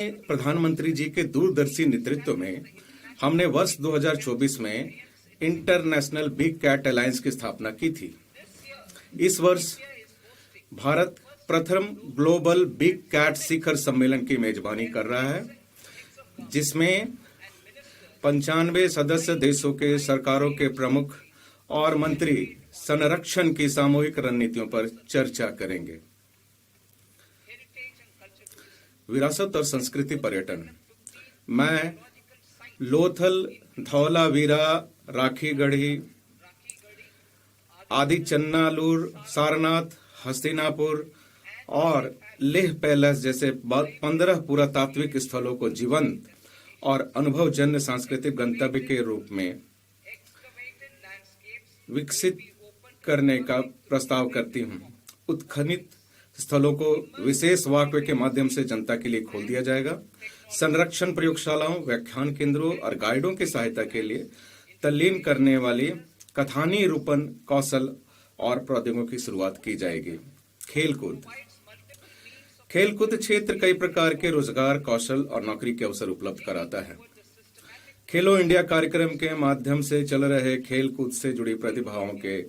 प्रधानमंत्री जी के दूरदर्शी नेतृत्व में हमने वर्ष 2024 में इंटरनेशनल बिग कैट अलायंस की स्थापना की थी। इस वर्ष भारत प्रथम ग्लोबल बिग कैट शिखर सम्मेलन की मेजबानी कर रहा है, जिसमें 95 सदस्य देशों के सरकारों के प्रमुख और मंत्री संरक्षण की सामूहिक रणनीतियों पर चर्चा करेंगे। विरासत और संस्कृति पर्यटन। मैं लोथल, धौलावीरा, राखीगढ़ी, आदि चन्नालूर, सारनाथ, हस्तिनापुर और लेह पैलेस जैसे 15 पुरातात्विक स्थलों को जीवंत और अनुभवजन्य सांस्कृतिक गंतव्य के रूप में विकसित करने का प्रस्ताव करती हूँ। उत्खनित स्थलों को विशेष वॉकवे के माध्यम से जनता के लिए खोल दिया जाएगा। संरक्षण प्रयोगशालाओं, व्याख्यान केंद्रों और गाइडों की सहायता के लिए तल्लीन करने वाली कथानी रूपन कौशल और प्रौद्योगिकी की शुरुआत की जाएगी। खेलकूद। खेलकूद क्षेत्र कई प्रकार के रोजगार, कौशल और नौकरी के अवसर उपलब्ध कराता है। खेलो इंडिया कार्यक्रम के माध्यम से चल रहे खेलकूद से जुड़ी प्रतिभाओं के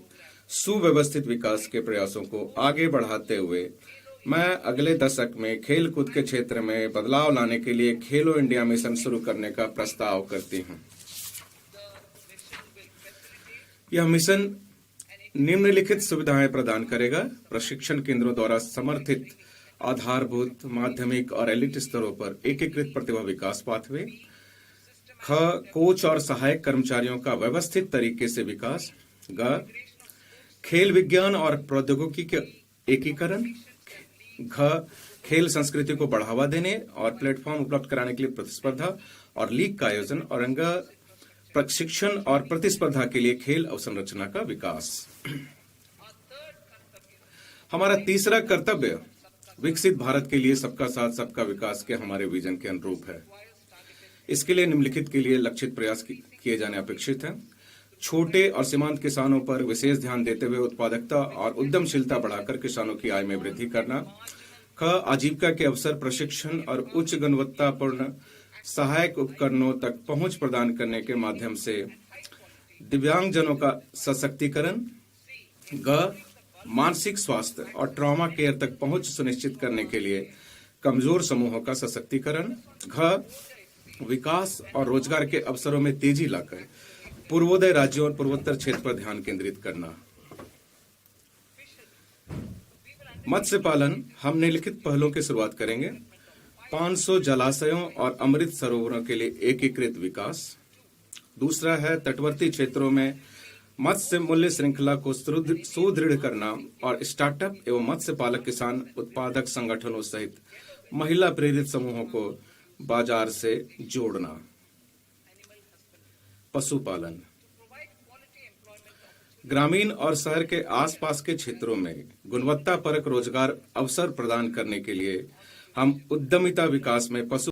सुव्यवस्थित विकास के प्रयासों को आगे बढ़ाते हुए मैं अगले दशक में खेलकूद के क्षेत्र में बदलाव लाने के लिए खेलो इंडिया मिशन शुरू करने का प्रस्ताव करती हूं। यह मिशन निम्नलिखित सुविधाएं प्रदान करेगा: प्रशिक्षण केंद्रों द्वारा समर्थित आधारभूत, माध्यमिक और एलिट स्तरों पर एकीकृत प्रतिभा विकास पाथवे। ख, कोच और सहायक कर्मचारियों का व्यवस्थित तरीके से विकास। ग, खेल विज्ञान और प्रौद्योगिकी के एकीकरण। घ, खेल संस्कृति को बढ़ावा देने और प्लेटफॉर्म उपलब्ध कराने के लिए प्रतिस्पर्धा और लीग का आयोजन। और अंग, प्रशिक्षण और प्रतिस्पर्धा के लिए खेल अवसंरचना का विकास। हमारा तीसरा कर्तव्य विकसित भारत के लिए सबका साथ सबका विकास के हमारे विजन के अनुरूप है। इसके लिए निम्नलिखित के लिए लक्षित प्रयास किए जाने अपेक्षित हैं: छोटे और सीमांत किसानों पर विशेष ध्यान देते हुए उत्पादकता और उद्यमशीलता बढ़ाकर किसानों की आय में वृद्धि करना। ख, आजीविका के अवसर, प्रशिक्षण और उच्च गुणवत्तापूर्ण सहायक उपकरणों तक पहुंच प्रदान करने के माध्यम से दिव्यांगजनों का सशक्तिकरण। ग, मानसिक स्वास्थ्य और ट्रॉमा केयर तक पहुंच सुनिश्चित करने के लिए कमजोर समूहों का सशक्तिकरण। घ, विकास और रोजगार के अवसरों में तेजी लाकर पूर्वोदय राज्यों और पूर्वोत्तर क्षेत्र पर ध्यान केंद्रित करना। मत्स्य पालन। हम निम्नलिखित पहलों की शुरुआत करेंगे: 500 जलाशयों और अमृत सरोवरों के लिए एकीकृत विकास। दूसरा है तटवर्ती क्षेत्रों में मत्स्य मूल्य श्रृंखला को सुदृढ़ करना और स्टार्टअप एवं मत्स्य पालक किसान उत्पादक संगठनों सहित महिला प्रेरित समूहों को बाजार से जोड़ना। पशुपालन। ग्रामीण और शहर के आसपास के क्षेत्रों में गुणवत्तापरक रोजगार अवसर प्रदान करने के लिए हम उद्यमिता विकास में पशु